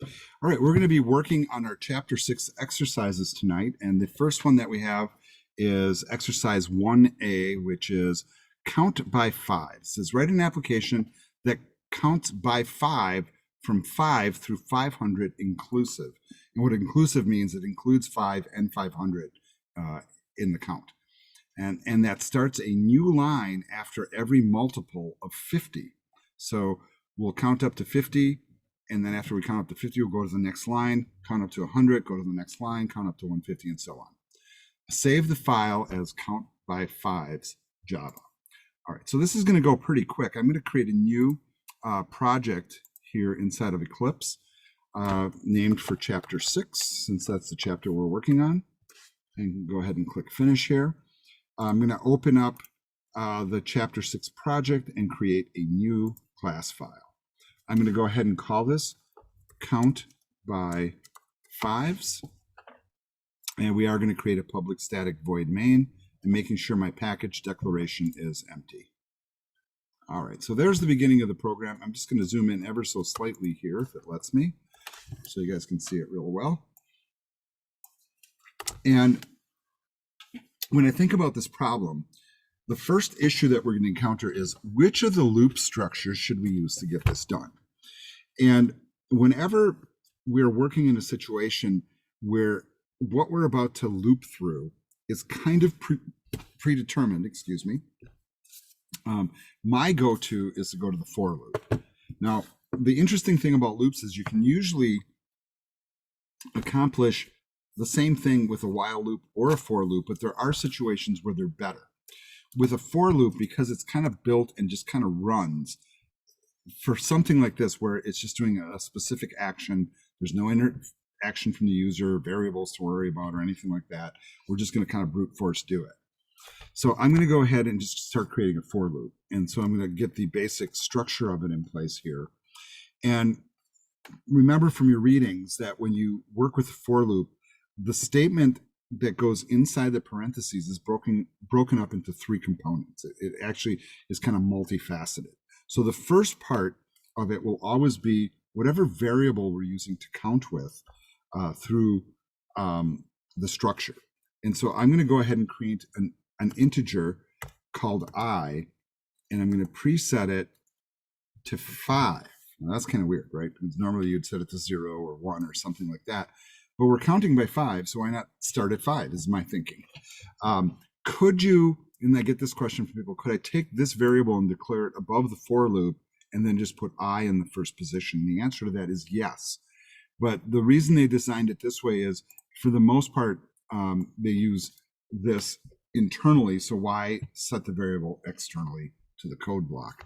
All right, we're going to be working on our Chapter 6 exercises tonight. And the first one that we have is exercise 1A, which is count by five. It says write an application that counts by five from 5 through 500 inclusive. And what inclusive means, it includes 5 and 500 in the count. And that starts a new line after every multiple of 50. So we'll count up to 50. And then after we count up to 50, we'll go to the next line, count up to 100, go to the next line, count up to 150, and so on. Save the file as count by fives Java. All right, so this is going to go pretty quick. I'm going to create a new project here inside of Eclipse named for Chapter 6, since that's the chapter we're working on. And go ahead and click Finish here. I'm going to open up the Chapter 6 project and create a new class file. I'm going to go ahead and call this count by fives. And we are going to create a public static void main and making sure my package declaration is empty. All right, so there's the beginning of the program. I'm just going to zoom in ever so slightly here if it lets me, so you guys can see it real well. And when I think about this problem, the first issue that we're going to encounter is which of the loop structures should we use to get this done? And whenever we're working in a situation where what we're about to loop through is kind of predetermined, my go-to is to go to the for loop. Now, the interesting thing about loops is you can usually accomplish the same thing with a while loop or a for loop, but there are situations where they're better. With a for loop, because it's kind of built and just kind of runs, for something like this where it's just doing a specific action, there's no interaction from the user, variables to worry about or anything like that, we're just going to kind of brute force do it. So I'm going to go ahead and just start creating a for loop. And so I'm going to get the basic structure of it in place here. And remember from your readings that when you work with a for loop, the statement that goes inside the parentheses is broken up into three components. It actually is kind of multifaceted. So the first part of it will always be whatever variable we're using to count with through the structure. And so I'm going to go ahead and create an integer called I, and I'm going to preset it to 5. Now that's kind of weird, right? Because normally you'd set it to 0 or 1 or something like that. But we're counting by 5, so why not start at 5 is my thinking. Could you, and I get this question from people, could I take this variable and declare it above the for loop and then just put I in the first position? And the answer to that is yes. But the reason they designed it this way is, for the most part, they use this internally, so why set the variable externally to the code block?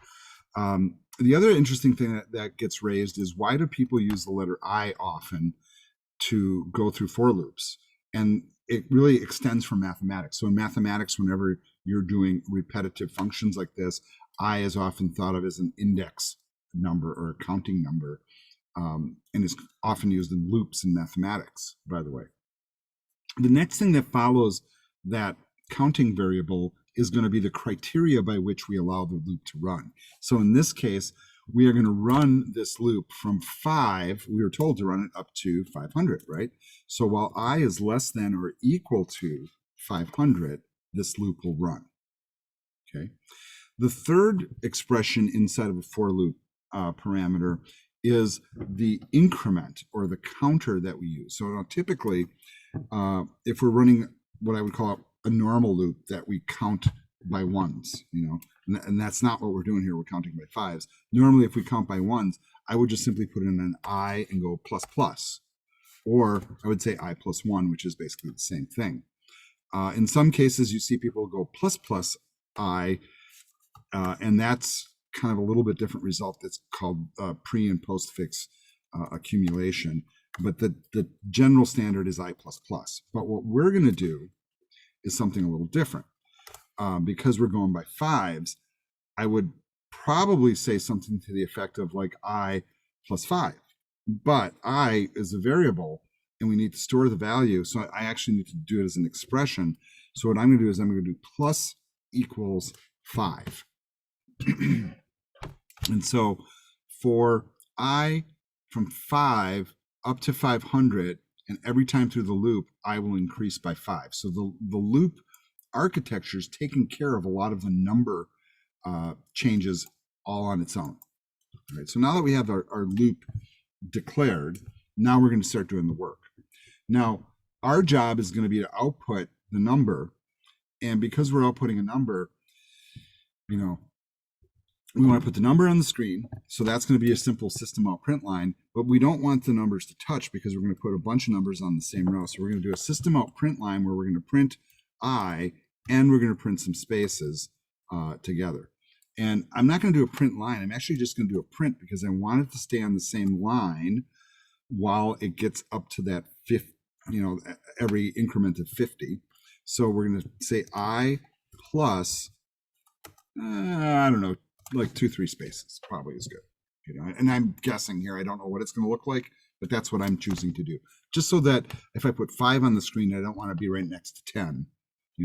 The other interesting thing that gets raised is, why do people use the letter I often to go through for loops? And it really extends from mathematics. So in mathematics, whenever you're doing repetitive functions like this, I is often thought of as an index number or a counting number, and is often used in loops in mathematics, by the way. The next thing that follows that counting variable is going to be the criteria by which we allow the loop to run. So in this case, we are going to run this loop from 5. We were told to run it up to 500, right? So while I is less than or equal to 500, this loop will run. Okay. The third expression inside of a for loop parameter is the increment or the counter that we use. So now typically, if we're running what I would call a normal loop that we count by ones, and that's not what we're doing here. We're counting by 5s. Normally, if we count by 1s, I would just simply put in an I and go plus plus, or I would say I plus 1, which is basically the same thing. In some cases, you see people go plus plus I, and that's kind of a little bit different result. That's called pre and postfix accumulation. But the general standard is I plus plus. But what we're going to do is something a little different. Because we're going by 5s, I would probably say something to the effect of like I plus 5. But I is a variable, and we need to store the value. So I actually need to do it as an expression. So what I'm going to do is I'm going to do plus equals 5. And so for I from 5, up to 500, and every time through the loop, I will increase by 5. So the loop architecture is taking care of a lot of the number changes all on its own. All right, so now that we have our loop declared, now we're going to start doing the work. Now, our job is going to be to output the number, and because we're outputting a number, we want to put the number on the screen, so that's going to be a simple system out print line, but we don't want the numbers to touch because we're going to put a bunch of numbers on the same row. So we're going to do a system out print line where we're going to print I, and we're going to print some spaces together. And I'm not going to do a print line. I'm actually just going to do a print because I want it to stay on the same line while it gets up to that 50, every increment of 50. So we're going to say I plus, I don't know, like 2-3 spaces probably is good. And I'm guessing here, I don't know what it's going to look like, but that's what I'm choosing to do. Just so that if I put 5 on the screen, I don't want to be right next to 10.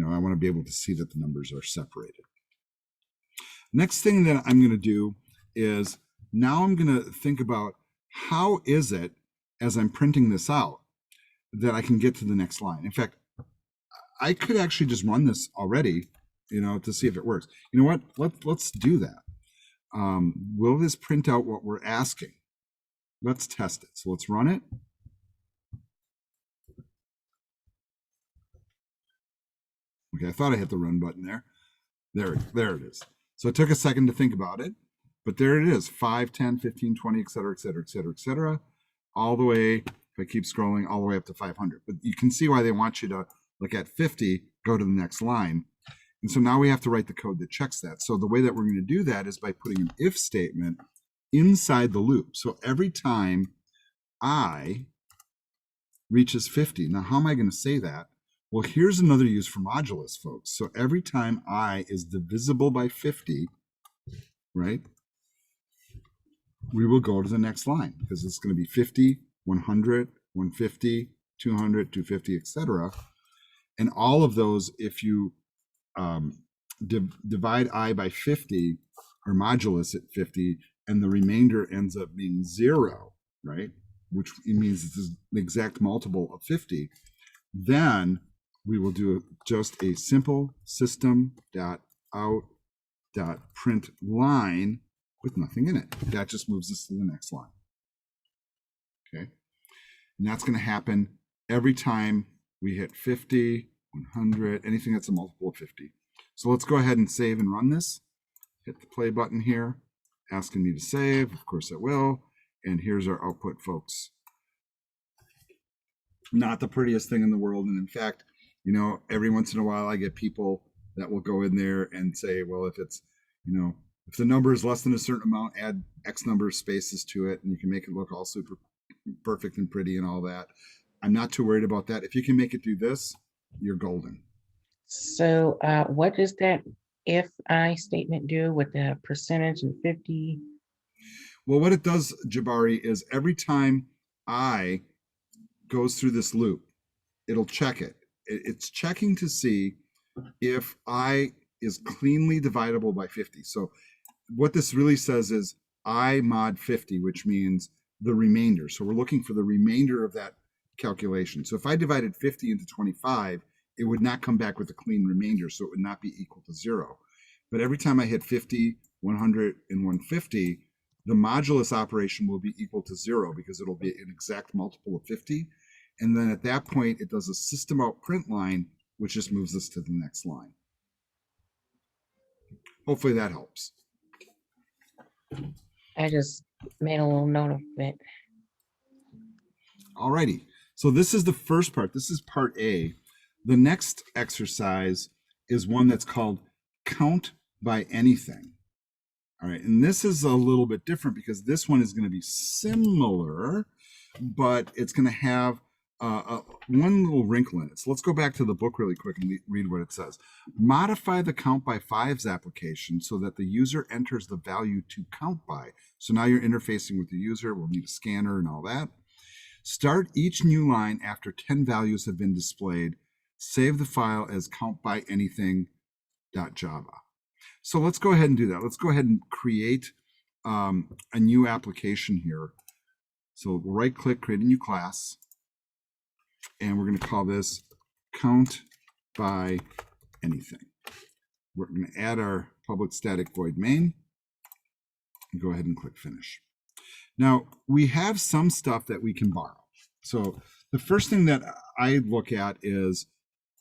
I want to be able to see that the numbers are separated. Next thing that I'm going to do is now I'm going to think about how is it, as I'm printing this out, that I can get to the next line. In fact, I could actually just run this already, to see if it works. You know what? Let's do that. Will this print out what we're asking? Let's test it. So let's run it. Okay, I thought I hit the run button there. There it is. So it took a second to think about it, but there it is, 5, 10, 15, 20, et cetera, et cetera, et cetera, et cetera, all the way, if I keep scrolling, all the way up to 500. But you can see why they want you to look at 50, go to the next line. And so now we have to write the code that checks that. So the way that we're going to do that is by putting an if statement inside the loop. So every time I reaches 50, now how am I going to say that? Well, here's another use for modulus, folks. So every time I is divisible by 50, right, we will go to the next line because it's going to be 50, 100, 150, 200, 250, etc. And all of those, if you divide I by 50 or modulus at 50, and the remainder ends up being 0, right, which means it's the exact multiple of 50, then we will do just a simple system.out.print line with nothing in it. That just moves us to the next line. Okay, and that's going to happen every time we hit 50, 100, anything that's a multiple of 50. So let's go ahead and save and run this. Hit the play button here, asking me to save. Of course it will. And here's our output, folks. Not the prettiest thing in the world. And in fact, every once in a while I get people that will go in there and say, well, if it's, if the number is less than a certain amount, add X number of spaces to it, and you can make it look all super perfect and pretty and all that. I'm not too worried about that. If you can make it do this, you're golden. So what does that if I statement do with the percentage and 50? Well, what it does, Jabari, is every time I goes through this loop, it'll check it. It's checking to see if I is cleanly dividable by 50. So what this really says is I mod 50, which means the remainder. So we're looking for the remainder of that calculation. So if I divided 50 into 25, it would not come back with a clean remainder, so it would not be equal to 0. But every time I hit 50, 100, and 150, the modulus operation will be equal to 0 because it'll be an exact multiple of 50. And then at that point, it does a system out print line, which just moves us to the next line. Hopefully that helps. I just made a little note of it. Alrighty, so this is the first part. This is part A. The next exercise is one that's called count by anything. All right, and this is a little bit different because this one is going to be similar, but it's going to have one little wrinkle in it. So let's go back to the book really quick and read what it says. Modify the count by fives application so that the user enters the value to count by. So now you're interfacing with the user. We'll need a scanner and all that. Start each new line after 10 values have been displayed. Save the file as countbyanything.java. So let's go ahead and do that. Let's go ahead and create a new application here. So we'll right click, create a new class, and we're going to call this count by anything. We're going to add our public static void main and go ahead and click finish. Now we have some stuff that we can borrow. So the first thing that I look at is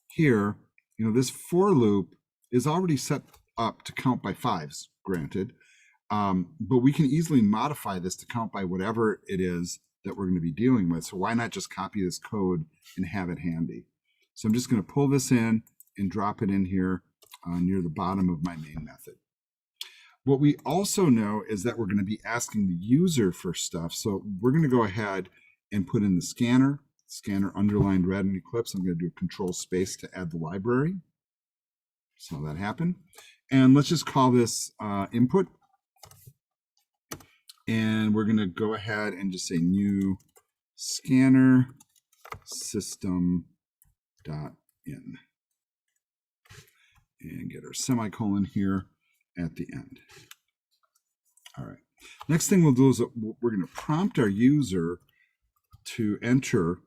here, this for loop is already set up to count by fives, granted, but we can easily modify this to count by whatever it is that we're going to be dealing with. So why not just copy this code and have it handy? So I'm just going to pull this in and drop it in here near the bottom of my main method. What we also know is that we're going to be asking the user for stuff. So we're going to go ahead and put in the scanner underlined red in Eclipse. I'm going to do a control space to add the library. Saw that happen. And let's just call this input. And we're going to go ahead and just say new scanner system.in and get our semicolon here at the end. All right. Next thing we'll do is we're going to prompt our user to enter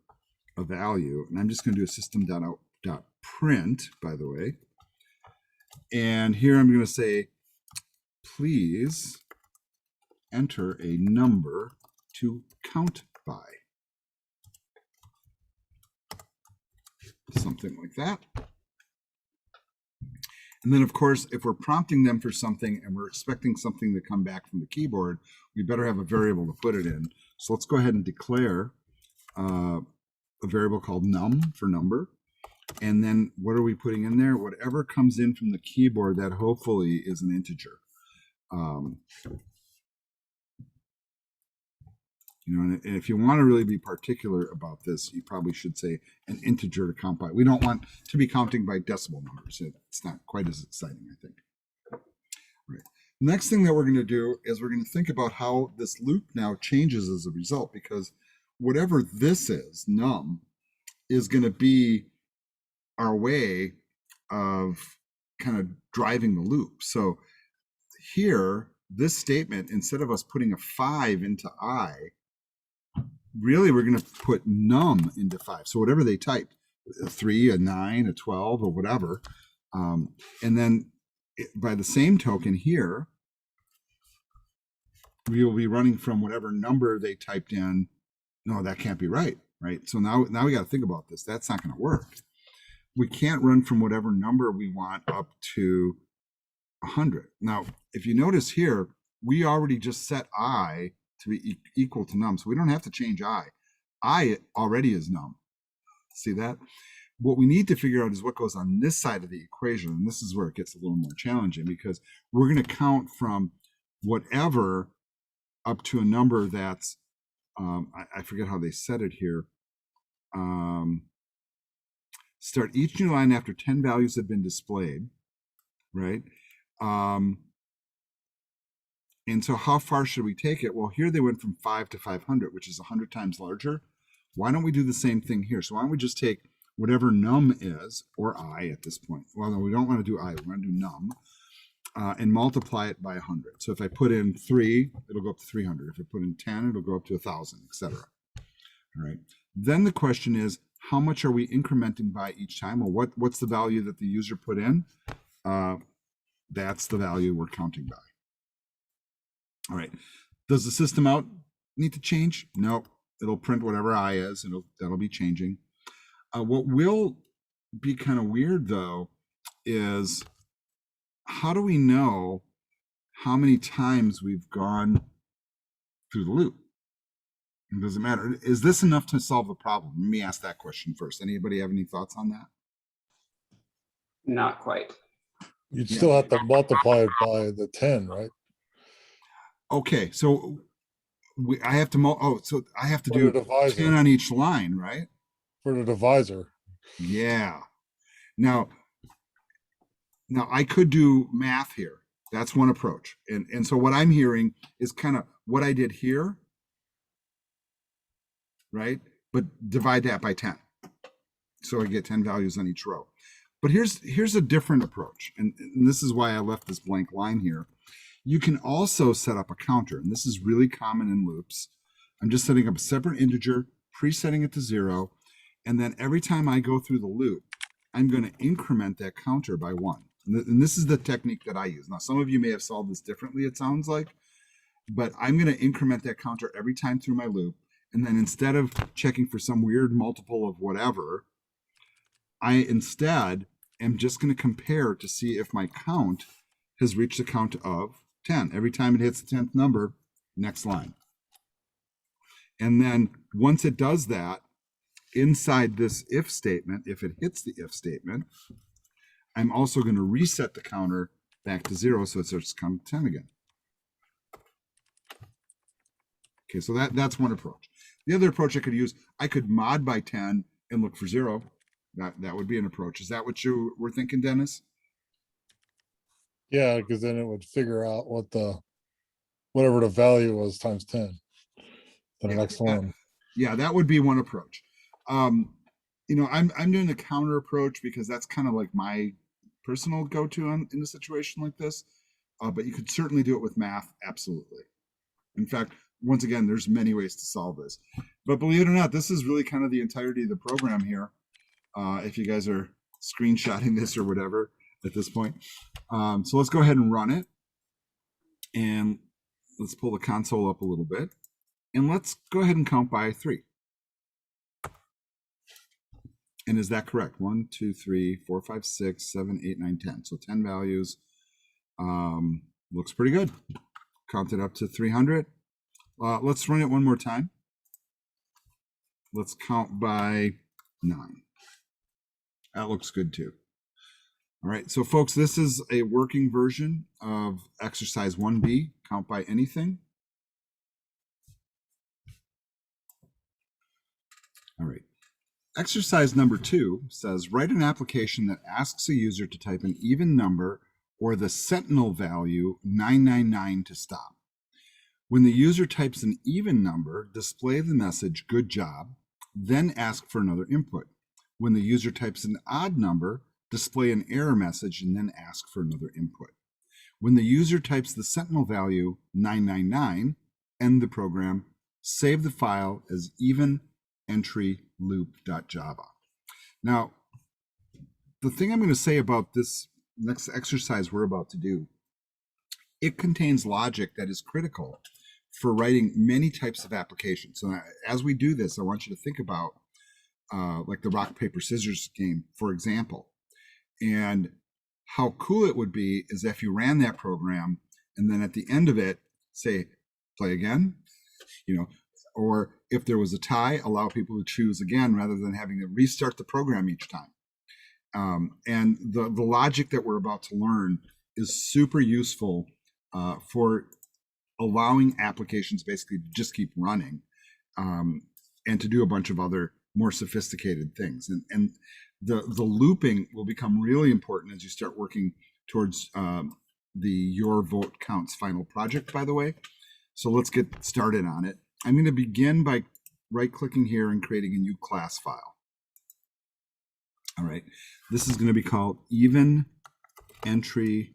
a value. And I'm just going to do a system.out.print, by the way. And here I'm going to say, please enter a number to count by. Something like that. And then, of course, if we're prompting them for something and we're expecting something to come back from the keyboard, we better have a variable to put it in. So let's go ahead and declare a variable called num for number. And then what are we putting in there? Whatever comes in from the keyboard that hopefully is an integer. And if you want to really be particular about this, you probably should say an integer to count by. We don't want to be counting by decimal numbers. It's not quite as exciting, I think. Right. Next thing that we're going to do is we're going to think about how this loop now changes as a result, because whatever this is, num, is going to be our way of kind of driving the loop. So here, this statement, instead of us putting a 5 into I, really we're going to put num into 5. So whatever they typed, a 3, a 9, a 12, or whatever. And then by the same token here, we will be running from whatever number they typed in. No, that can't be right, right? So now we got to think about this. That's not going to work. We can't run from whatever number we want up to 100. Now, if you notice here, we already just set I to be equal to num, so we don't have to change I. I already is num. See that? What we need to figure out is what goes on this side of the equation, and this is where it gets a little more challenging, because we're going to count from whatever up to a number that's, I forget how they said it here. Start each new line after 10 values have been displayed, right? And so how far should we take it? Well, here they went from 5 to 500, which is 100 times larger. Why don't we do the same thing here? So why don't we just take whatever num is, or I at this point? Well, no, we don't want to do I, we want to do num, and multiply it by 100. So if I put in 3, it'll go up to 300. If I put in 10, it'll go up to 1,000, etc. All right. Then the question is, how much are we incrementing by each time? Well, what's the value that the user put in? That's the value we're counting by. All right. Does the system out need to change? No. It'll print whatever I is, and that'll be changing. What will be kind of weird, though, is how do we know how many times we've gone through the loop? It doesn't matter. Is this enough to solve the problem? Let me ask that question first. Anybody have any thoughts on that? Not quite. You'd still have to multiply it by the 10, right? Okay, so I have to so I have to do 10 on each line, right? For the divisor. Yeah. Now I could do math here. That's one approach. And so what I'm hearing is kind of what I did here, right? But divide that by 10. So I get 10 values on each row. But here's a different approach. And this is why I left this blank line here. You can also set up a counter, and this is really common in loops. I'm just setting up a separate integer, presetting it to 0, and then every time I go through the loop, I'm going to increment that counter by 1. And this is the technique that I use. Now, some of you may have solved this differently, it sounds like, but I'm going to increment that counter every time through my loop. And then instead of checking for some weird multiple of whatever, I instead am just going to compare to see if my count has reached a count of 10. Every time it hits the 10th number, next line. And then once it does that, inside this if statement, if it hits the if statement, I'm also going to reset the counter back to 0 so it starts to count 10 again. Okay, so that's one approach. The other approach I could use, I could mod by 10 and look for 0. That would be an approach. Is that what you were thinking, Dennis? Yeah, because then it would figure out what whatever the value was times 10. The next one. Yeah, that would be one approach. I'm doing the counter approach because that's kind of like my personal go-to in a situation like this. But you could certainly do it with math, absolutely. In fact, once again, there's many ways to solve this. But believe it or not, this is really kind of the entirety of the program here. If you guys are screenshotting this or whatever at this point. So let's go ahead and run it. And let's pull the console up a little bit. And let's go ahead and count by 3. And is that correct? 1, 2, 3, 4, 5, 6, 7, 8, 9, 10. So 10 values. Looks pretty good. Count it up to 300. Let's run it one more time. Let's count by 9. That looks good too. All right, so folks, this is a working version of exercise 1B, count by anything. All right. Exercise number 2 says, write an application that asks a user to type an even number or the sentinel value 999 to stop. When the user types an even number, display the message, good job, then ask for another input. When the user types an odd number, display an error message and then ask for another input. When the user types the sentinel value 999, end the program, save the file as even entry loop.java. Now, the thing I'm going to say about this next exercise we're about to do, it contains logic that is critical for writing many types of applications. So as we do this, I want you to think about like the rock, paper, scissors game, for example. And how cool it would be is if you ran that program and then at the end of it, say, play again, or if there was a tie, allow people to choose again rather than having to restart the program each time. And the logic that we're about to learn is super useful for allowing applications basically to just keep running and to do a bunch of other more sophisticated things. And the looping will become really important as you start working towards the Your Vote Counts final project, by the way. So let's get started on it. I'm going to begin by right-clicking here and creating a new class file. All right, this is going to be called even entry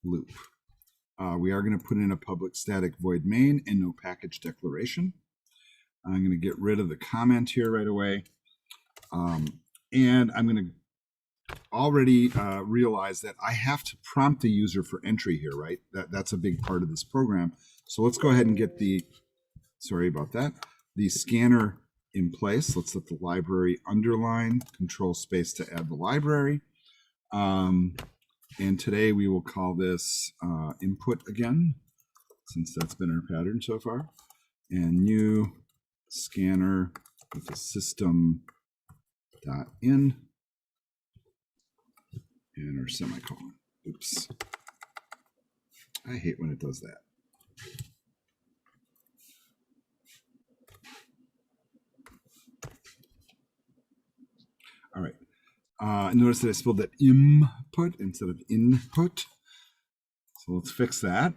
loop. We are going to put in a public static void main and no package declaration. I'm going to get rid of the comment here right away. And I'm going to already realize that I have to prompt the user for entry here, right? That's a big part of this program. So let's go ahead and get the, sorry about that, the scanner in place. Let's let the library underline, control space to add the library. And today we will call this input again, since that's been our pattern so far. And new scanner with a system.in and our semicolon. Oops. I hate when it does that. All right. Notice that I spelled that input instead of input. So let's fix that.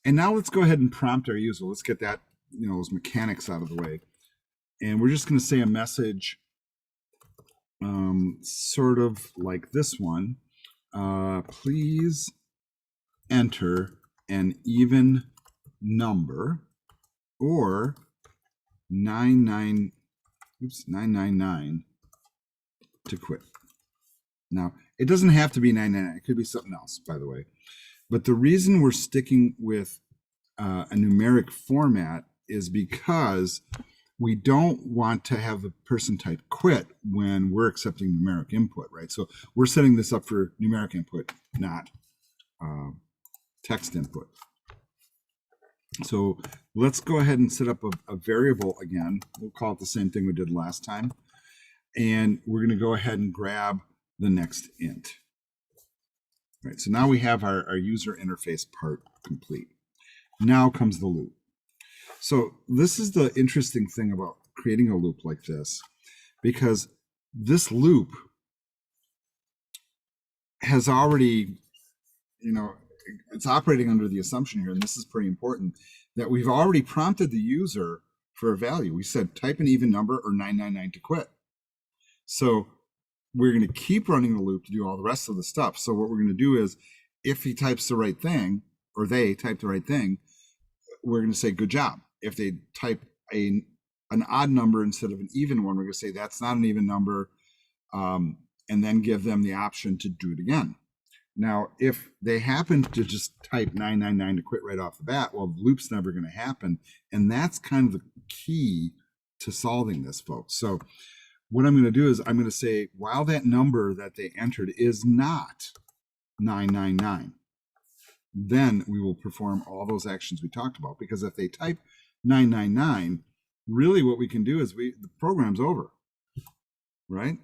And now let's go ahead and prompt our user. Let's get that, those mechanics out of the way. And we're just going to say a message sort of like this one. Please enter an even number or 999 to quit. Now, it doesn't have to be 999. It could be something else, by the way. But the reason we're sticking with a numeric format is because we don't want to have the person type quit when we're accepting numeric input, right? So we're setting this up for numeric input, not text input. So let's go ahead and set up a variable again. We'll call it the same thing we did last time. And we're going to go ahead and grab the next int. Right, so now we have our user interface part complete. Now comes the loop. So this is the interesting thing about creating a loop like this, because this loop has already, it's operating under the assumption here, and this is pretty important, that we've already prompted the user for a value. We said type an even number or 999 to quit. So we're going to keep running the loop to do all the rest of the stuff. So what we're going to do is, if he types the right thing, or they type the right thing, we're going to say good job. If they type an odd number instead of an even one, we're going to say that's not an even number, and then give them the option to do it again. Now, if they happen to just type 999 to quit right off the bat, well, the loop's never going to happen. And that's kind of the key to solving this, folks. So what I'm going to do is I'm going to say, while that number that they entered is not 999, then we will perform all those actions we talked about. Because if they type 999, really what we can do is the program's over, right?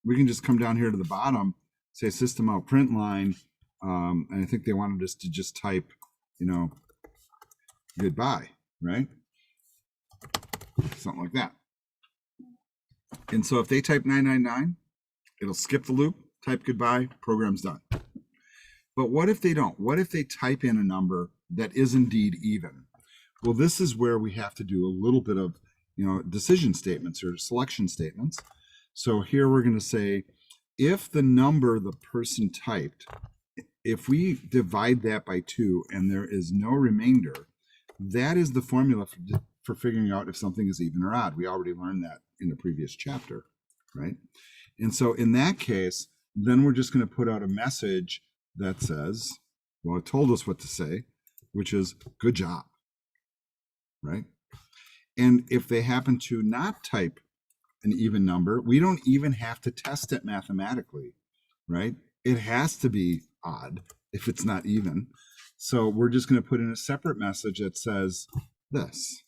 We can just come down here to the bottom, say system out print line, and I think they wanted us to just type, goodbye, right? Something like that. And so if they type 999, it'll skip the loop, type goodbye, program's done. But what if they don't? What if they type in a number that is indeed even? Well, this is where we have to do a little bit of, decision statements or selection statements. So here we're going to say, if the number the person typed, if we divide that by 2 and there is no remainder, that is the formula for figuring out if something is even or odd. We already learned that in the previous chapter, right? And so in that case, then we're just going to put out a message that says, well, it told us what to say, which is good job, right? And if they happen to not type an even number, we don't even have to test it mathematically, right? It has to be odd if it's not even. So we're just going to put in a separate message that says this.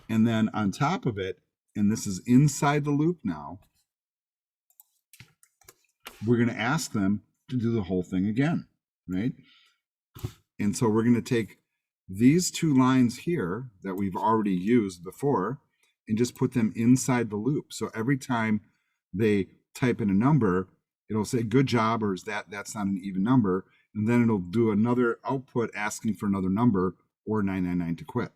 And then on top of it, and this is inside the loop now, we're going to ask them to do the whole thing again, right? And so we're going to take these 2 lines here that we've already used before and just put them inside the loop. So every time they type in a number, it'll say good job, or is that's not an even number, and then it'll do another output asking for another number or 999 to quit.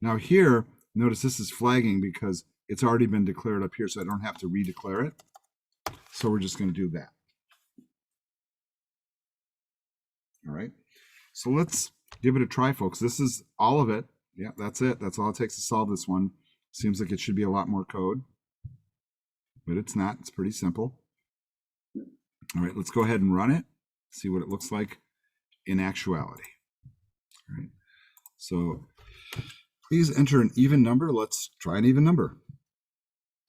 Now here, notice this is flagging because it's already been declared up here, so I don't have to redeclare it. So we're just going to do that. All right. So let's give it a try, folks. This is all of it. Yeah, that's it. That's all it takes to solve this one. Seems like it should be a lot more code, but it's not. It's pretty simple. All right, let's go ahead and run it, see what it looks like in actuality. All right. So please enter an even number. Let's try an even number.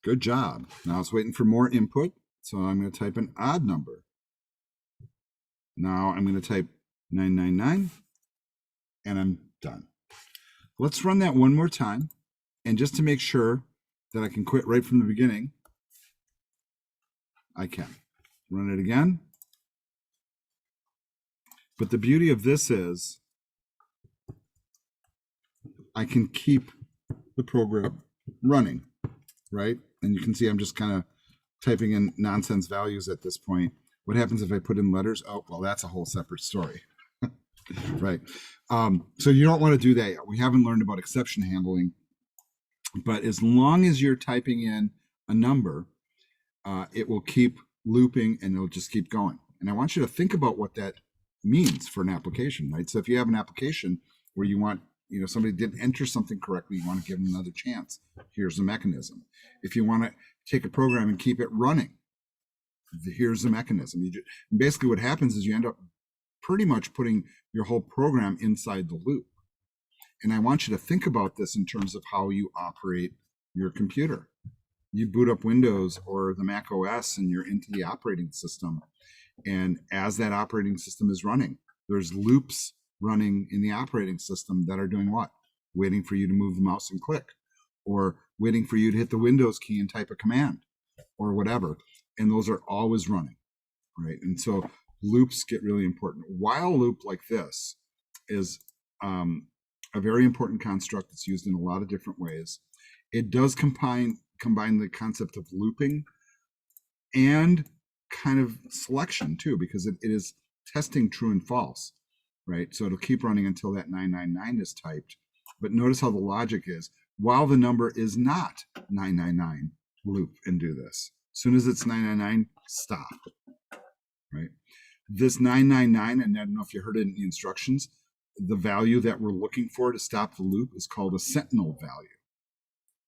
Good job. Now it's waiting for more input. So I'm going to type an odd number. Now I'm going to type 999 and I'm done. Let's run that one more time. And just to make sure that I can quit right from the beginning, I can. Run it again. But the beauty of this is I can keep the program running, right? And you can see I'm just kind of typing in nonsense values at this point. What happens if I put in letters? Oh, well, that's a whole separate story, right? So you don't want to do that yet. We haven't learned about exception handling, but as long as you're typing in a number, it will keep looping and it'll just keep going. And I want you to think about what that means for an application, right? So if you have an application where you want, somebody didn't enter something correctly, you want to give them another chance. Here's the mechanism. If you want to take a program and keep it running, here's the mechanism. Basically what happens is you end up pretty much putting your whole program inside the loop. And I want you to think about this in terms of how you operate your computer. You boot up Windows or the Mac OS and you're into the operating system. And as that operating system is running, there's loops running in the operating system that are doing what? Waiting for you to move the mouse and click, or waiting for you to hit the Windows key and type a command or whatever. And those are always running, right? And so loops get really important. While loop like this is a very important construct that's used in a lot of different ways. It does combine the concept of looping and kind of selection too, because it is testing true and false, right? So it'll keep running until that 999 is typed. But notice how the logic is, while the number is not 999, loop and do this. As soon as it's 999, stop, right? This 999, and I don't know if you heard it in the instructions, the value that we're looking for to stop the loop is called a sentinel value.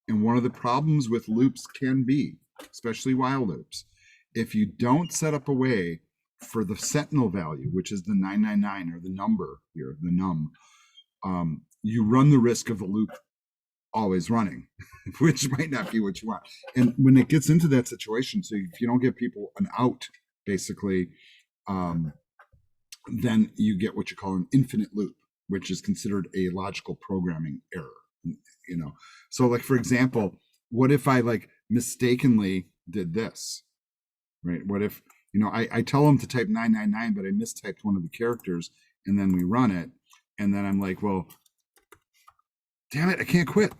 And one of the problems with loops can be, especially while loops, if you don't set up a way for the sentinel value, which is the 999 or the number here, the num, you run the risk of the loop always running, which might not be what you want. And when it gets into that situation, so if you don't give people an out, basically, then you get what you call an infinite loop, which is considered a logical programming error. So like, for example, what if I like mistakenly did this, right? What if, I tell them to type 999, but I mistyped one of the characters, and then we run it, and then I'm like, well, damn it, I can't quit.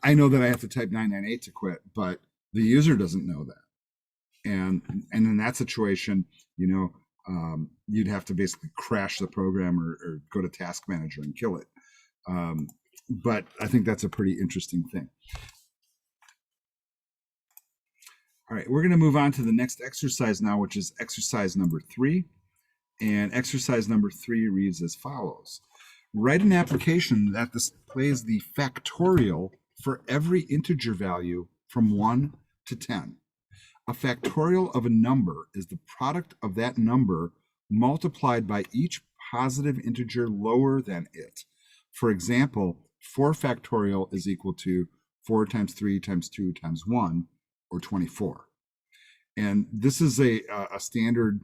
I know that I have to type 998 to quit, but the user doesn't know that. And in that situation, you'd have to basically crash the program or go to Task Manager and kill it. But I think that's a pretty interesting thing. All right, we're going to move on to the next exercise now, which is exercise number 3. And exercise number 3 reads as follows. Write an application that displays the factorial for every integer value from 1 to 10. A factorial of a number is the product of that number multiplied by each positive integer lower than it. For example, 4 factorial is equal to 4 times 3 times 2 times 1, or 24. And this is a standard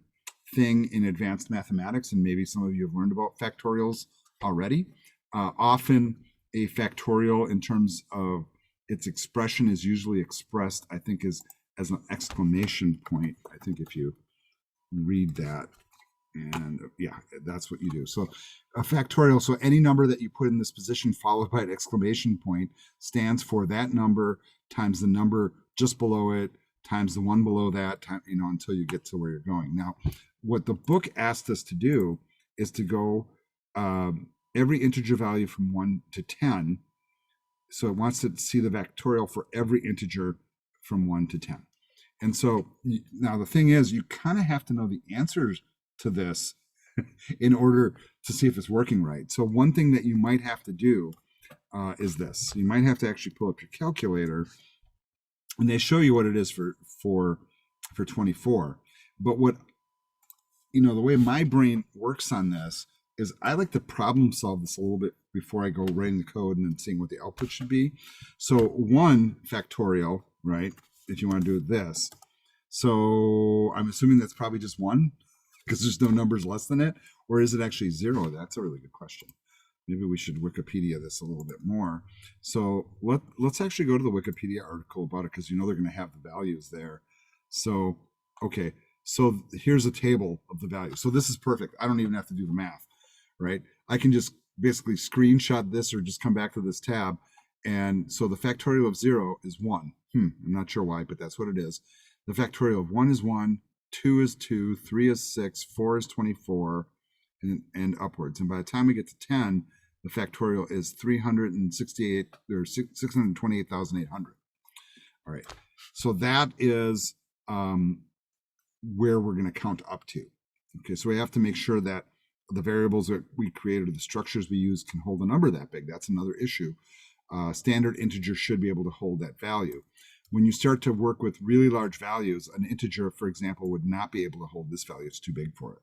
thing in advanced mathematics, and maybe some of you have learned about factorials already. Often a factorial in terms of its expression is usually expressed, I think, as an exclamation point. I think if you read that, and yeah, that's what you do. So a factorial, so any number that you put in this position followed by an exclamation point stands for that number times the number just below it times the one below that, time, until you get to where you're going. Now, what the book asked us to do is to go every integer value from 1 to 10. So it wants to see the factorial for every integer from 1 to 10. And so now the thing is, you kind of have to know the answers to this in order to see if it's working right. So one thing that you might have to do is this. You might have to actually pull up your calculator, and they show you what it is for 24. But what, the way my brain works on this is I like to problem solve this a little bit before I go writing the code and then seeing what the output should be. So 1 factorial, right, if you want to do this. So I'm assuming that's probably just 1 because there's no numbers less than it, or is it actually 0? That's a really good question. Maybe we should Wikipedia this a little bit more. So let's actually go to the Wikipedia article about it, because they're going to have the values there. So, okay, so here's a table of the values. So this is perfect. I don't even have to do the math, right? I can just basically screenshot this or just come back to this tab. And so the factorial of 0 is 1. I'm not sure why, but that's what it is. The factorial of 1 is 1, 2 is 2, 3 is 6, 4 is 24, and upwards. And by the time we get to 10, the factorial is 368 or 628,800. All right, so that is where we're going to count up to. Okay, so we have to make sure that the variables that we created or the structures we use can hold a number that big. That's another issue. Standard integer should be able to hold that value. When you start to work with really large values, an integer, for example, would not be able to hold this value. It's too big for it.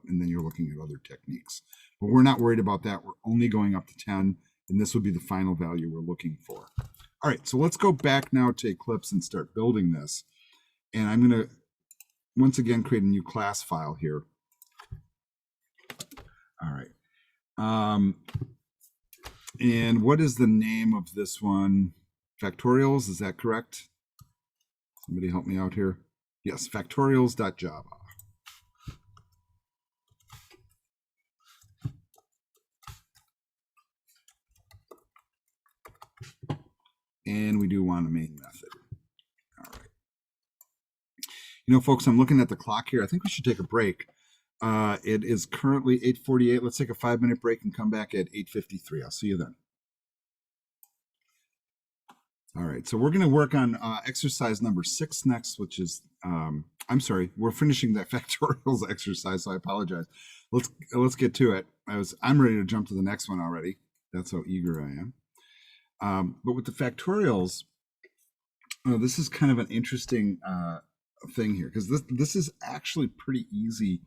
And then you're looking at other techniques. But we're not worried about that. We're only going up to 10, and this would be the final value we're looking for. All right, so let's go back now to Eclipse and start building this. And I'm going to, once again, create a new class file here. All right. And what is the name of this one? Factorials, is that correct? Somebody help me out here. Yes, factorials.java. And we do want a main method. All right. You know, folks, I'm looking at the clock here. I think we should take a break. It is currently 8:48. Let's take a 5-minute break and come back at 8:53. I'll see you then. All right, so we're going to work on exercise number 6 next, which is, I'm sorry, we're finishing that factorials exercise, so I apologize. Let's get to it. I'm ready to jump to the next one already. That's how eager I am. But with the factorials, this is kind of an interesting thing here, because this is actually pretty easy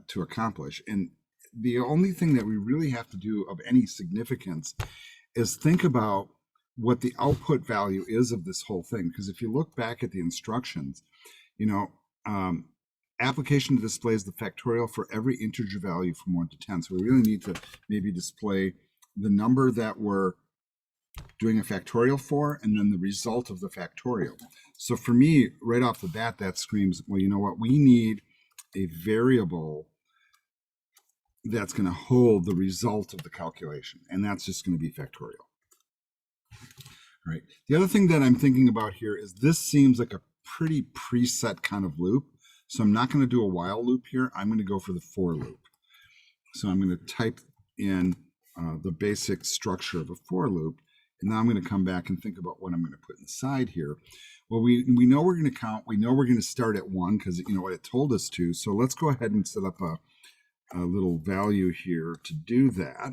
to accomplish. And the only thing that we really have to do of any significance is think about what the output value is of this whole thing. Because if you look back at the instructions, you know, application displays the factorial for every integer value from 1 to 10. So we really need to maybe display the number that we're doing a factorial for, and then the result of the factorial. So for me, right off the bat, that screams, well, you know what? We need a variable that's going to hold the result of the calculation, and that's just going to be factorial. All right. The other thing that I'm thinking about here is this seems like a pretty preset kind of loop. So I'm not going to do a while loop here. I'm going to go for the for loop. So I'm going to type in the basic structure of a for loop. And now I'm going to come back and think about what I'm going to put inside here. Well, we know we're going to count. We know we're going to start at 1 because, you know, what it told us to. So let's go ahead and set up a little value here to do that.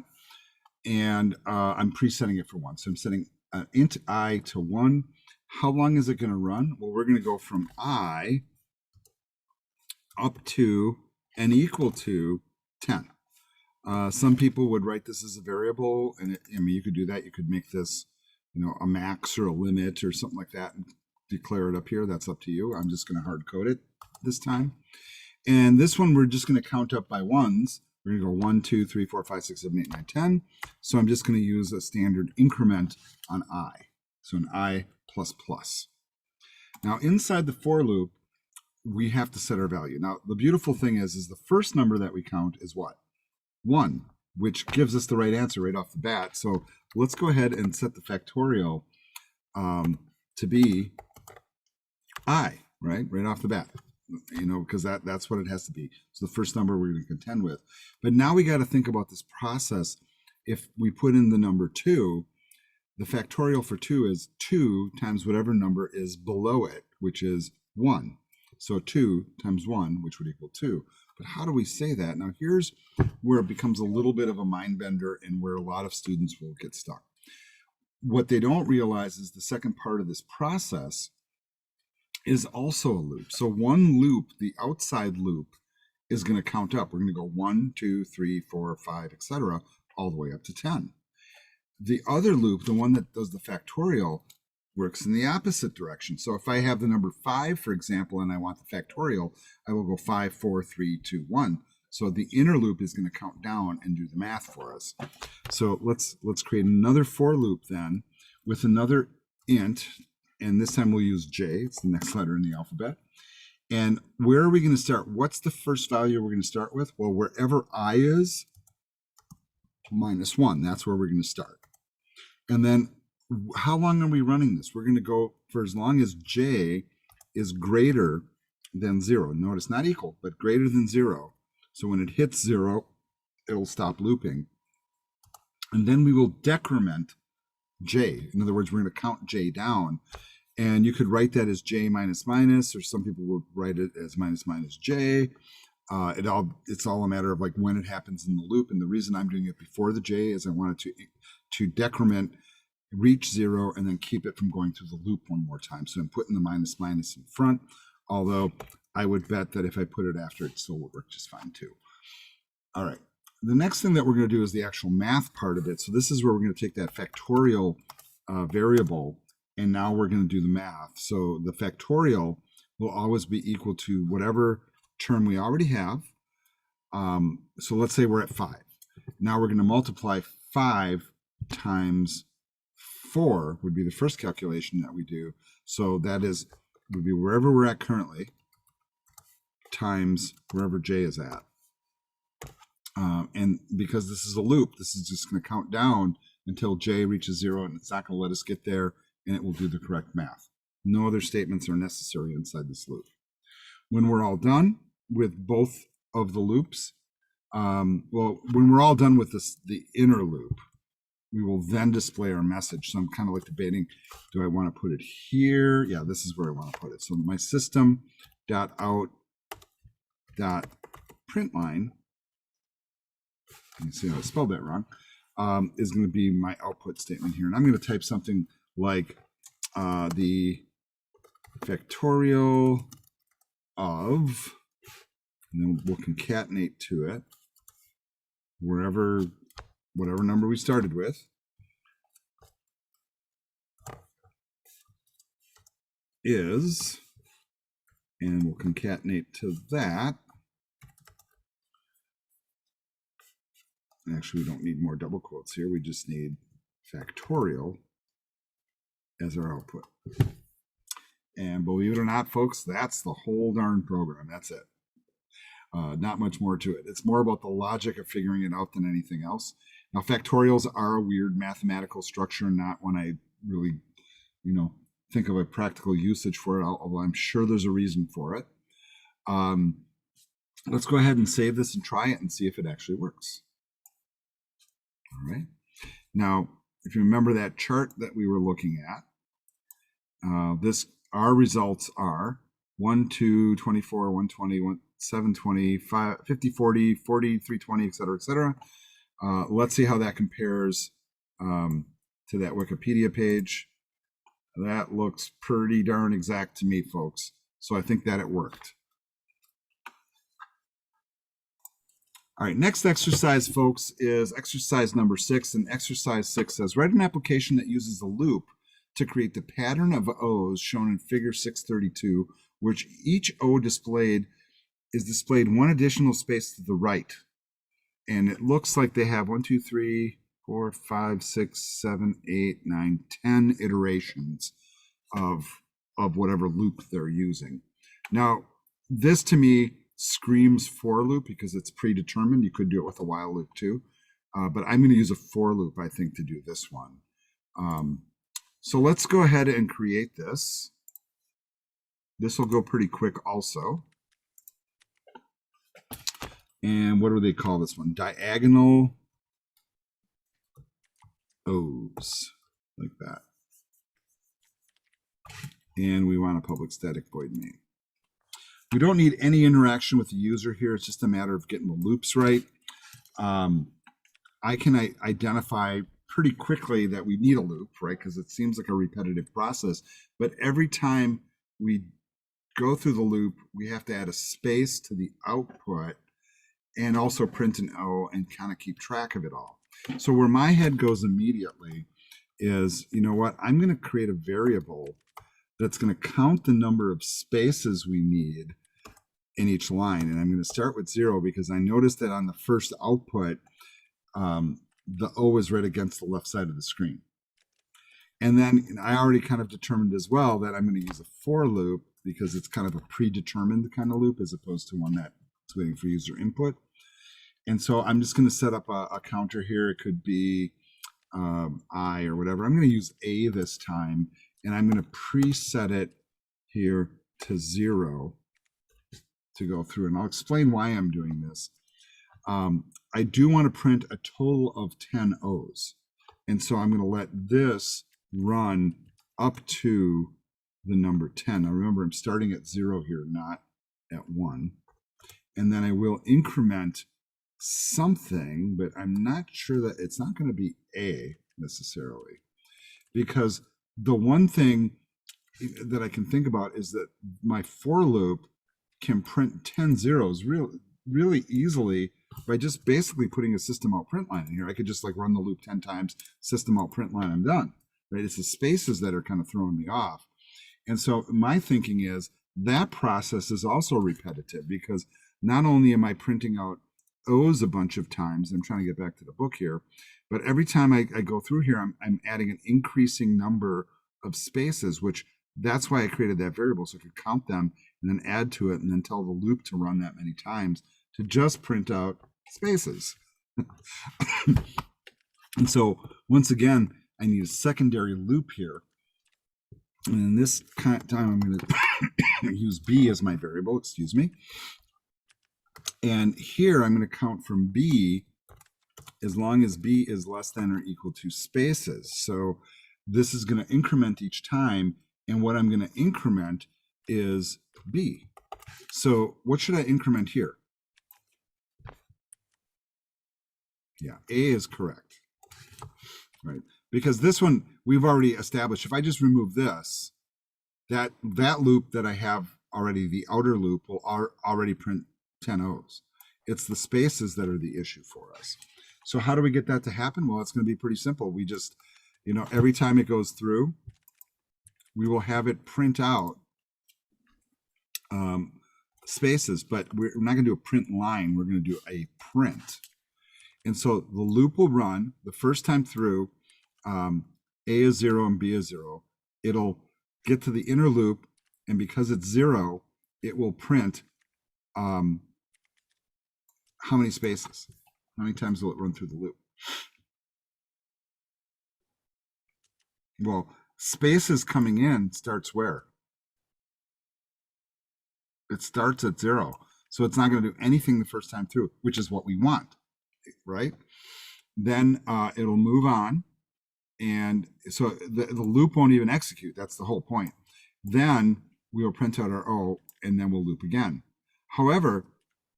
And I'm presetting it for 1. So I'm setting int I to 1. How long is it going to run? Well, we're going to go from I up to and equal to 10. Some people would write this as a variable, and I mean, you could do that. You could make this, you know, a max or a limit or something like that and declare it up here. That's up to you. I'm just going to hard code it this time. And this one, we're just going to count up by ones. We're going to go 1, 2, 3, 4, 5, 6, 7, 8, 9, 10. So I'm just going to use a standard increment on I. So an I plus plus. Now inside the for loop, we have to set our value. Now the beautiful thing is the first number that we count is what? 1, which gives us the right answer right off the bat. So let's go ahead and set the factorial to be I, right off the bat. You know, because that's what it has to be. So the first number we're going to contend with. But now we got to think about this process. If we put in the number 2, the factorial for 2 is 2 times whatever number is below it, which is 1. So 2 times 1, which would equal 2. But how do we say that? Now here's where it becomes a little bit of a mind bender and where a lot of students will get stuck. What they don't realize is the second part of this process is also a loop. So one loop, the outside loop, is going to count up. We're going to go 1, 2, 3, 4, 5, etc., all the way up to 10. The other loop, the one that does the factorial, works in the opposite direction. So if I have the number 5, for example, and I want the factorial, I will go 5, 4, 3, 2, 1. So the inner loop is going to count down and do the math for us. So let's create another for loop then with another int. And this time we'll use J. It's the next letter in the alphabet. And where are we going to start? What's the first value we're going to start with? Well, wherever I is, minus 1. That's where we're going to start. And then how long are we running this? We're going to go for as long as J is greater than 0. Notice not equal, but greater than 0. So when it hits 0, it'll stop looping. And then we will decrement J. In other words, we're going to count J down. And you could write that as J minus minus, or some people would write it as minus minus J. It's all a matter of like when it happens in the loop. And the reason I'm doing it before the J is I wanted to decrement, reach 0, and then keep it from going through the loop one more time. So I'm putting the minus minus in front, although I would bet that if I put it after, it still will work just fine too. All right. The next thing that we're going to do is the actual math part of it. So this is where we're going to take that factorial variable, and now we're going to do the math. So the factorial will always be equal to whatever term we already have. So let's say we're at 5. Now we're going to multiply 5 times 4 would be the first calculation that we do. So that would be wherever we're at currently times wherever J is at. And because this is a loop, this is just going to count down until J reaches 0, and it's not going to let us get there, and it will do the correct math. No other statements are necessary inside this loop. When we're all done with both of the loops, when we're all done with the inner loop, we will then display our message. So I'm kind of like debating, do I want to put it here? Yeah, this is where I want to put it. So my system.out.println, you see how I spelled that wrong, is going to be my output statement here. And I'm going to type something like the factorial of, and then we'll concatenate to it whatever number we started with is, and we'll concatenate to that. Actually, we don't need more double quotes here. We just need factorial as our output. And believe it or not, folks, that's the whole darn program. That's it. Not much more to it. It's more about the logic of figuring it out than anything else. Now, factorials are a weird mathematical structure, not one I really, think of a practical usage for it, although I'm sure there's a reason for it. Let's go ahead and save this and try it and see if it actually works. All right. Now, if you remember that chart that we were looking at, our results are 1, 2, 24, 120, 720, 50, 40, 40, 320, et cetera, et cetera. Let's see how that compares to that Wikipedia page. That looks pretty darn exact to me, folks. So I think that it worked. All right, next exercise, folks, is exercise number 6. And exercise 6 says, write an application that uses a loop to create the pattern of O's shown in figure 632, which each O is displayed one additional space to the right. And it looks like they have 1, 2, 3, 4, 5, 6, 7, 8, 9, 10 iterations of whatever loop they're using. Now, this to me screams for loop because it's predetermined. You could do it with a while loop too. But I'm going to use a for loop, I think, to do this one. So let's go ahead and create this. This will go pretty quick also. And what do they call this one? Diagonal O's, like that. And we want a public static void main. We don't need any interaction with the user here. It's just a matter of getting the loops right. I can identify pretty quickly that we need a loop, right? Because it seems like a repetitive process. But every time we go through the loop, we have to add a space to the output and also print an O and kind of keep track of it all. So where my head goes immediately is, you know what? I'm going to create a variable that's going to count the number of spaces we need in each line. And I'm going to start with 0 because I noticed that on the first output, the O is right against the left side of the screen. And then I already kind of determined as well that I'm going to use a for loop because it's kind of a predetermined kind of loop as opposed to one that's waiting for user input. And so I'm just going to set up a counter here. It could be I or whatever. I'm going to use A this time. And I'm going to preset it here to 0 to go through. And I'll explain why I'm doing this. I do want to print a total of 10 O's. And so I'm going to let this run up to the number 10. Now remember, I'm starting at 0 here, not at 1. and then I will increment something, but I'm not sure that it's not going to be A necessarily, because the one thing that I can think about is that my for loop can print 10 zeros really easily by just basically putting a system out print line in here. I could just like run the loop 10 times, system out print line, I'm done, right? It's the spaces that are kind of throwing me off. And so my thinking is that process is also repetitive, because not only am I printing out O's a bunch of times, I'm trying to get back to the book here, but every time I go through here, I'm adding an increasing number of spaces, which that's why I created that variable, so I could count them and then add to it and then tell the loop to run that many times to just print out spaces. And so once again, I need a secondary loop here. And in this time, I'm going to use B as my variable, excuse me. And here I'm going to count from B as long as B is less than or equal to spaces. So this is going to increment each time. And what I'm going to increment is B. So what should I increment here? Yeah, A is correct, right? Because this one we've already established. If I just remove this, that loop that I have already, the outer loop, will already print 10 O's. It's the spaces that are the issue for us. So how do we get that to happen? Well, it's going to be pretty simple. We just, every time it goes through, we will have it print out spaces, but we're not going to do a print line. We're going to do a print. And so the loop will run the first time through. A is 0 and B is 0. It'll get to the inner loop, and because it's 0, it will print how many spaces? How many times will it run through the loop? Well, spaces coming in starts where? It starts at 0. So it's not going to do anything the first time through, which is what we want, right? Then it'll move on. And so the loop won't even execute. That's the whole point. Then we will print out our O, and then we'll loop again. However,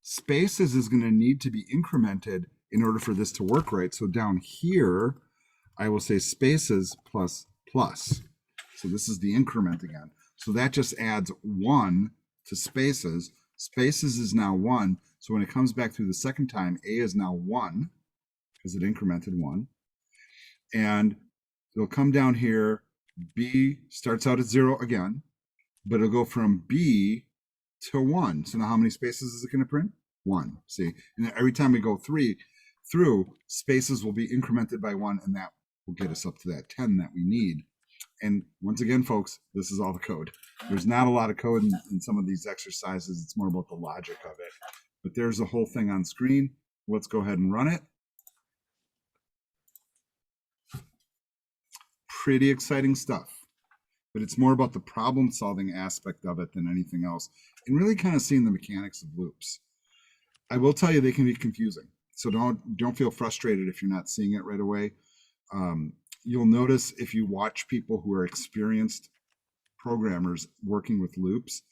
spaces is going to need to be incremented in order for this to work right. So down here, I will say spaces plus plus. So this is the increment again. So that just adds 1 to spaces. Spaces is now 1. So when it comes back through the second time, A is now 1 because it incremented 1. And it'll come down here. B starts out at 0 again, but it'll go from B to 1. So now how many spaces is it going to print? 1. See, and every time we go through, spaces will be incremented by 1, and that will get us up to that 10 that we need. And once again, folks, this is all the code. There's not a lot of code in some of these exercises. It's more about the logic of it. But there's the whole thing on screen. Let's go ahead and run it. Pretty exciting stuff, but it's more about the problem solving aspect of it than anything else, and really kind of seeing the mechanics of loops. I will tell you they can be confusing, so don't feel frustrated if you're not seeing it right away. You'll notice if you watch people who are experienced programmers working with loops,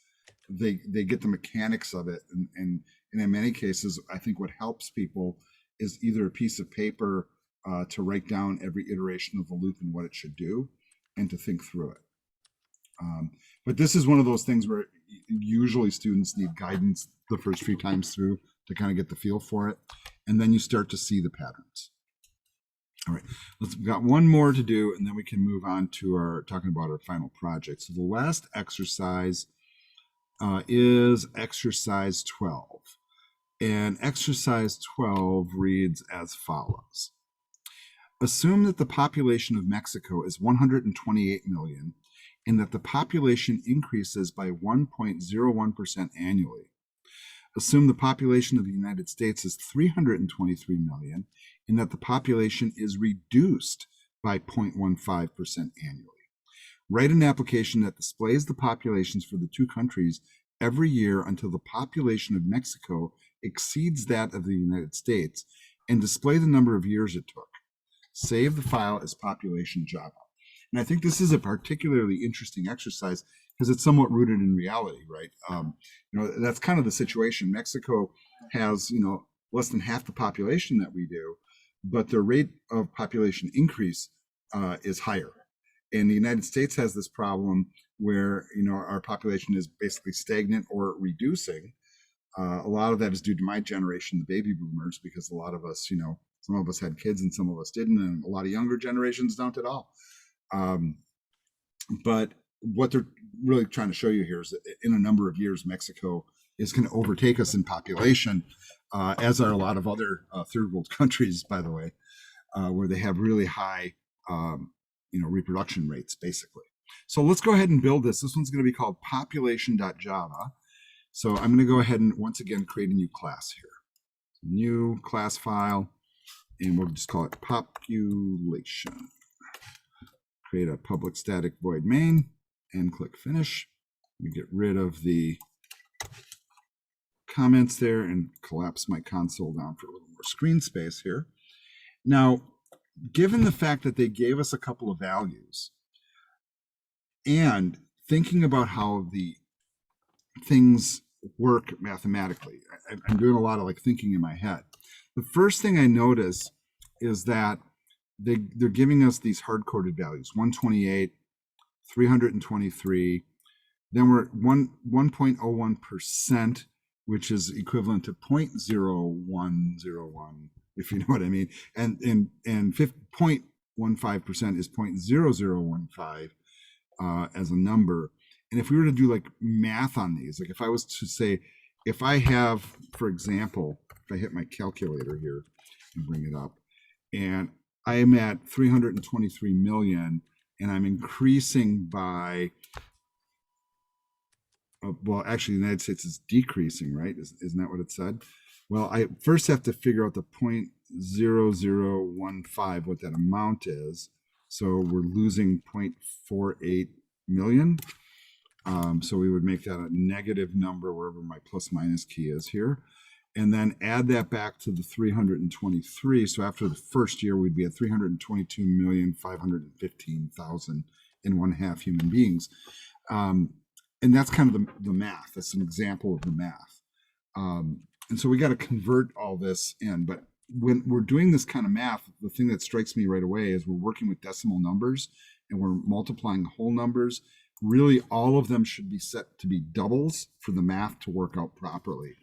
they get the mechanics of it, and in many cases, I think what helps people is either a piece of paper to write down every iteration of the loop and what it should do, and to think through it. But this is one of those things where usually students need guidance the first few times through to kind of get the feel for it, and then you start to see the patterns. All right, we've got one more to do, and then we can move on to talking about our final project. So the last exercise is exercise 12. And exercise 12 reads as follows. Assume that the population of Mexico is 128 million and that the population increases by 1.01% annually. Assume the population of the United States is 323 million and that the population is reduced by 0.15% annually. Write an application that displays the populations for the two countries every year until the population of Mexico exceeds that of the United States, and display the number of years it took. Save the file as population Java. And I think this is a particularly interesting exercise because it's somewhat rooted in reality, right? That's kind of the situation. Mexico has, less than half the population that we do, but their rate of population increase is higher. And the United States has this problem where, our population is basically stagnant or reducing. A lot of that is due to my generation, the baby boomers, because a lot of us, some of us had kids and some of us didn't, and a lot of younger generations don't at all. But what they're really trying to show you here is that in a number of years, Mexico is going to overtake us in population, as are a lot of other third world countries, by the way, where they have really high, reproduction rates, basically. So let's go ahead and build this. This one's going to be called population.java. So I'm going to go ahead and once again create a new class here. New class file, and we'll just call it population. Create a public static void main and click finish. We get rid of the comments there and collapse my console down for a little more screen space here. Now, given the fact that they gave us a couple of values and thinking about how the things work mathematically, I'm doing a lot of thinking in my head. The first thing I notice is that they're giving us these hard-coded values, 128, 323, then we're 1.01%, which is equivalent to 0.0101, if you know what I mean, and 0.15% is 0.0015 as a number. And if we were to do math on these, if I was to say, if I have, for example, if I hit my calculator here and bring it up, and I am at 323 million, and I'm increasing by, well, actually, the United States is decreasing, right? Isn't that what it said? Well, I first have to figure out the 0.0015, what that amount is. So we're losing 0.48 million. So we would make that a negative number wherever my plus minus key is here. And then add that back to the 323. So after the first year, we'd be at 322,515,001 human beings. And that's kind of the math. That's an example of the math. And so we got to convert all this in. But when we're doing this kind of math, the thing that strikes me right away is we're working with decimal numbers and we're multiplying whole numbers. Really, all of them should be set to be doubles for the math to work out properly.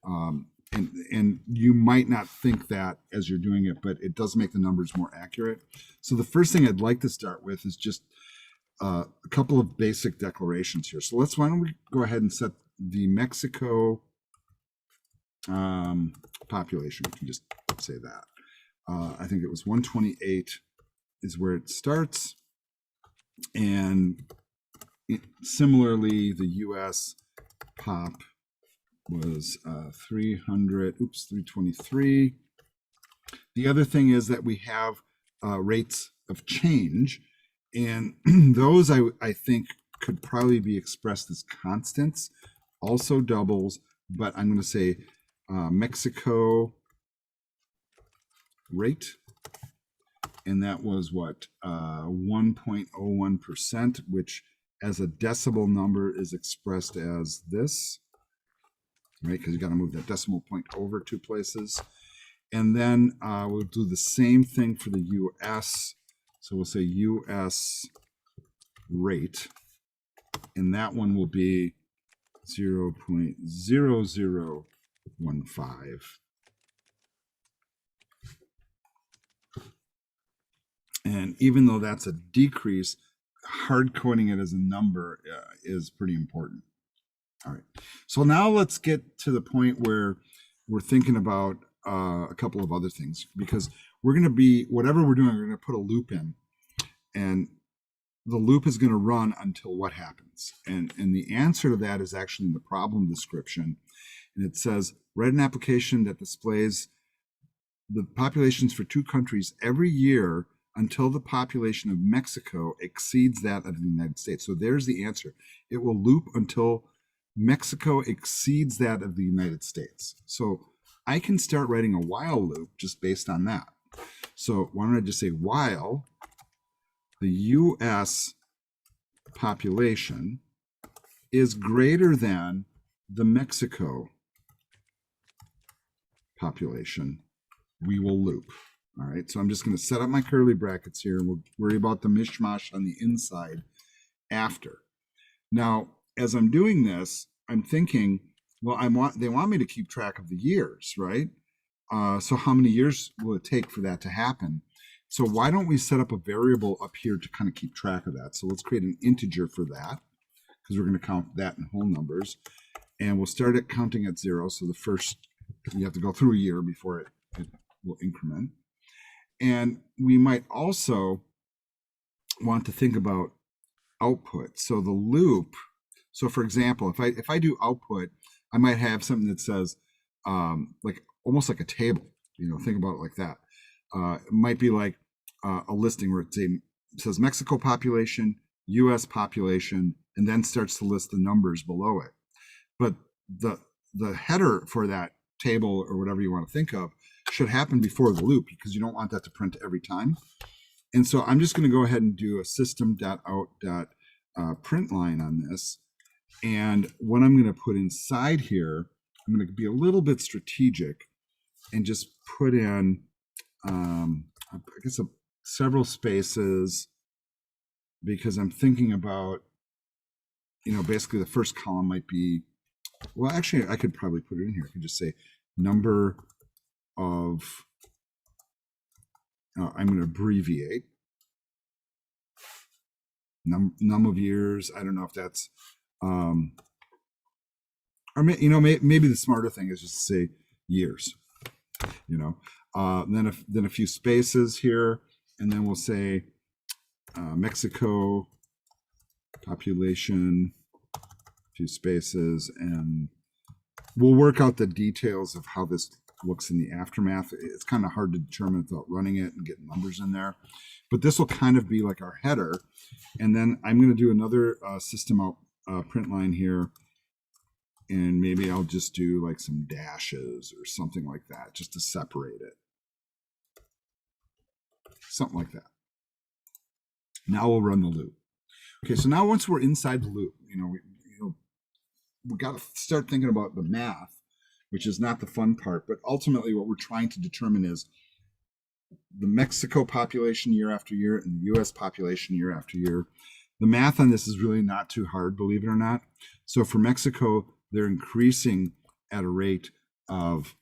And you might not think that as you're doing it, but it does make the numbers more accurate. So the first thing I'd like to start with is just a couple of basic declarations here. So why don't we go ahead and set the Mexico population. We can just say that. I think it was 128 is where it starts. And similarly, the US pop was 323. The other thing is that we have rates of change, and those I think could probably be expressed as constants, also doubles, but I'm going to say Mexico rate, and that was what, 1.01%, which as a decimal number is expressed as this, right? Because you got to move that decimal point over 2 places. And then we'll do the same thing for the US. So we'll say US rate, and that one will be 0.0015. And even though that's a decrease, hard coding it as a number is pretty important. All right. So now let's get to the point where we're thinking about a couple of other things, because we're going to be, whatever we're doing, we're going to put a loop in, and the loop is going to run until what happens. And the answer to that is actually in the problem description. And it says, write an application that displays the populations for 2 countries every year until the population of Mexico exceeds that of the United States. So there's the answer. It will loop until Mexico exceeds that of the United States. So I can start writing a while loop just based on that. So why don't I just say while the US population is greater than the Mexico population, we will loop. All right, so I'm just going to set up my curly brackets here, and we'll worry about the mishmash on the inside after. Now, as I'm doing this, I'm thinking, well, they want me to keep track of the years, right? So how many years will it take for that to happen? So why don't we set up a variable up here to kind of keep track of that? So let's create an integer for that, because we're going to count that in whole numbers. And we'll start at counting at 0. So the first, you have to go through a year before it will increment. And we might also want to think about output. So the loop, so for example, if I do output, I might have something that says like almost like a table, think about it like that. It might be like a listing where it says Mexico population, US population, and then starts to list the numbers below it. But the header for that table or whatever you want to think of should happen before the loop, because you don't want that to print every time. And so I'm just going to go ahead and do a system.out.println on this. And what I'm going to put inside here, I'm going to be a little bit strategic and just put in, I guess, several spaces, because I'm thinking about, basically the first column might be, well, actually, I could probably put it in here. I could just say number of, I'm going to abbreviate, num of years. I don't know if that's, or maybe the smarter thing is just to say years, then a few spaces here, and then we'll say Mexico population, a few spaces, and we'll work out the details of how this looks in the aftermath. It's kind of hard to determine without running it and getting numbers in there, but this will kind of be like our header. And then I'm going to do another system out print line here, and maybe I'll just do like some dashes or something like that, just to separate it. Something like that. Now we'll run the loop. Okay, so now once we're inside the loop, we got to start thinking about the math, which is not the fun part, but ultimately what we're trying to determine is the Mexico population year after year and the US population year after year. The math on this is really not too hard, believe it or not. So for Mexico, they're increasing at a rate of,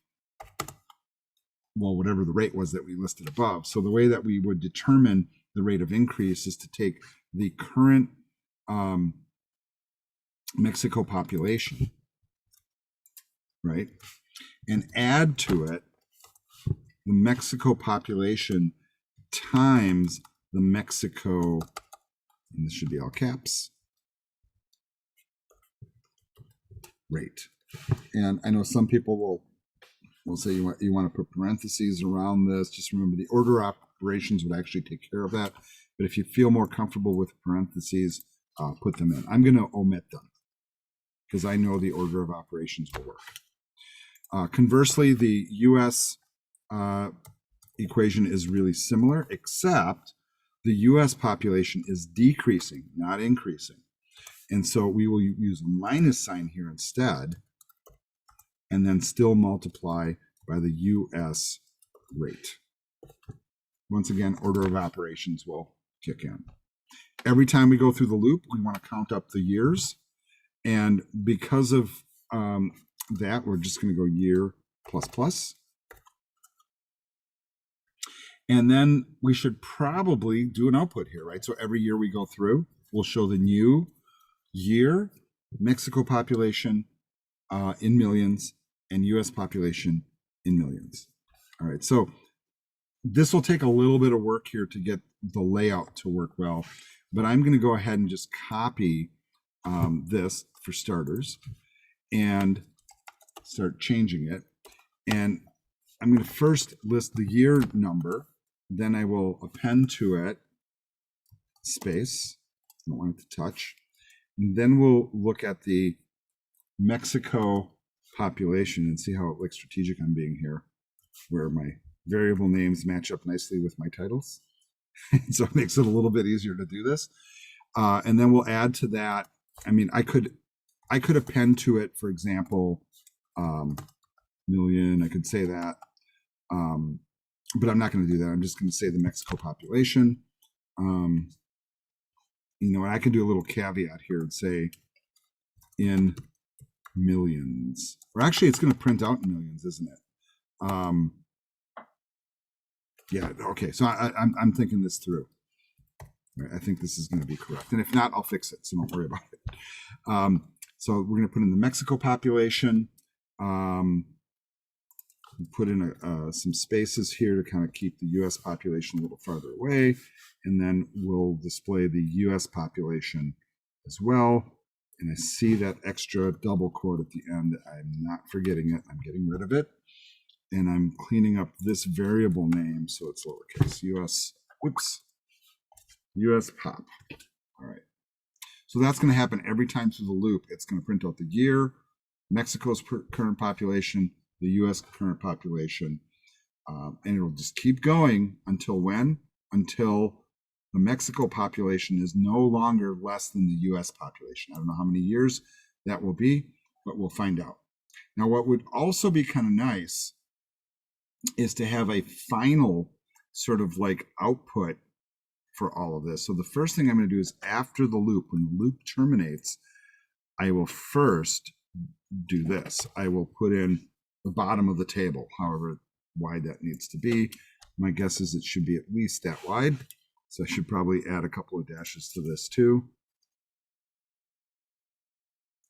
well, whatever the rate was that we listed above. So the way that we would determine the rate of increase is to take the current Mexico population, right, and add to it the Mexico population times the Mexico, and this should be all caps, rate. And I know some people will say you want to put parentheses around this. Just remember the order operations would actually take care of that. But if you feel more comfortable with parentheses, put them in. I'm going to omit them because I know the order of operations will work. Conversely, the US equation is really similar, except the US population is decreasing, not increasing. And so we will use a minus sign here instead, and then still multiply by the US rate. Once again, order of operations will kick in. Every time we go through the loop, we want to count up the years. And because of that, we're just going to go year plus plus. And then we should probably do an output here, right? So every year we go through, we'll show the new year, Mexico population in millions, and US population in millions. All right, so this will take a little bit of work here to get the layout to work well, but I'm going to go ahead and just copy this for starters and start changing it. And I'm going to first list the year number, then I will append to it space, I don't want it to touch, and then we'll look at the Mexico population and see how like strategic I'm being here, where my variable names match up nicely with my titles. So it makes it a little bit easier to do this. And then we'll add to that. I mean, I could I could append to it, for example, million, I could say that. But I'm not going to do that. I'm just going to say the Mexico population. You know, and I can do a little caveat here and say in millions, or actually it's going to print out in millions, isn't it? Yeah. Okay. So I'm thinking this through. I think this is going to be correct. And if not, I'll fix it. So don't worry about it. So we're going to put in the Mexico population. Put in some spaces here to kind of keep the U.S. population a little farther away. And then we'll display the U.S. population as well. And I see that extra double quote at the end. I'm not forgetting it. I'm getting rid of it. And I'm cleaning up this variable name so it's lowercase. U.S. Whoops. U.S. pop. All right. So that's going to happen every time through the loop. It's going to print out the year, Mexico's current population, the U.S. current population, and it'll just keep going until when? Until the Mexico population is no longer less than the U.S. population. I don't know how many years that will be, but we'll find out. Now, what would also be kind of nice is to have a final sort of like output for all of this. So the first thing I'm going to do is after the loop, when the loop terminates, I will first do this. I will put in the bottom of the table, however wide that needs to be. My guess is it should be at least that wide. So I should probably add a couple of dashes to this too.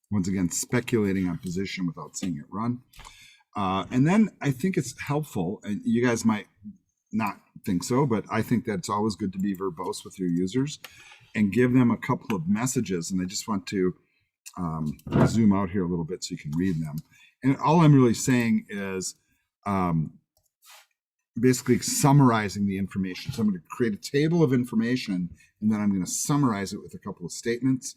Once again, speculating on position without seeing it run. And then I think it's helpful, and you guys might not think so, but I think that it's always good to be verbose with your users and give them a couple of messages. And I just want to zoom out here a little bit so you can read them. And all I'm really saying is basically summarizing the information. So I'm going to create a table of information, and then I'm going to summarize it with a couple of statements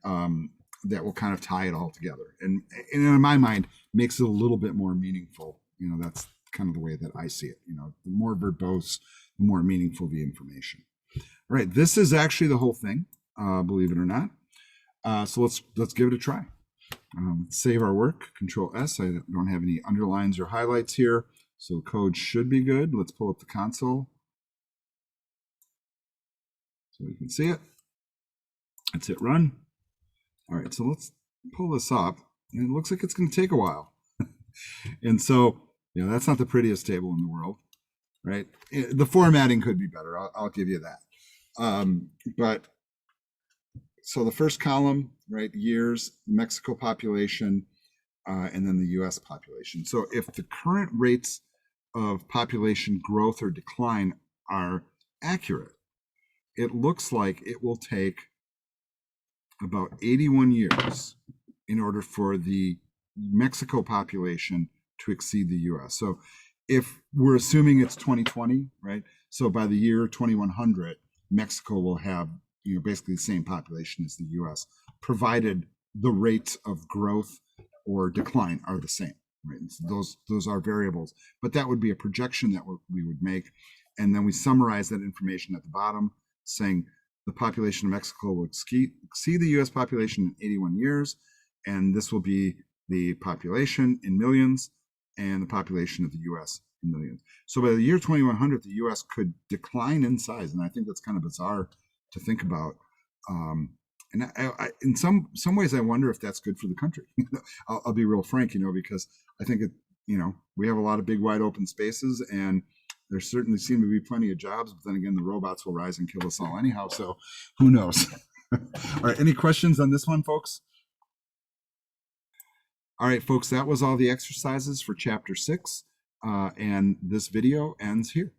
that will kind of tie it all together. And in my mind, makes it a little bit more meaningful. You know, that's kind of the way that I see it. You know, the more verbose, the more meaningful the information. All right, this is actually the whole thing, believe it or not. So let's give it a try. Save our work, Control S. I don't have any underlines or highlights here, so code should be good. Let's pull up the console so we can see it. Let's hit run. All right, so let's pull this up. And it looks like it's going to take a while. And so, you know, that's not the prettiest table in the world, right? The formatting could be better. I'll give you that. But so the first column, right, years, Mexico population, and then the U.S. population. So if the current rates of population growth or decline are accurate, it looks like it will take about 81 years in order for the Mexico population to exceed the U.S. So if we're assuming it's 2020, right? So by the year 2100, Mexico will have, you know, basically the same population as the U.S., provided the rates of growth or decline are the same. Right? So those are variables, but that would be a projection that we would make, and then we summarize that information at the bottom, saying the population of Mexico will exceed the U.S. population in 81 years, and this will be the population in millions and the population of the U.S. in millions. So by the year 2100, the U.S. could decline in size, and I think that's kind of bizarre to think about. And I, in some ways, I wonder if that's good for the country. I'll be real frank, you know, because I think it, you know, we have a lot of big, wide open spaces, and there certainly seem to be plenty of jobs. But then again, the robots will rise and kill us all anyhow. So who knows? All right, any questions on this one, folks? All right, folks, that was all the exercises for chapter 6, and this video ends here.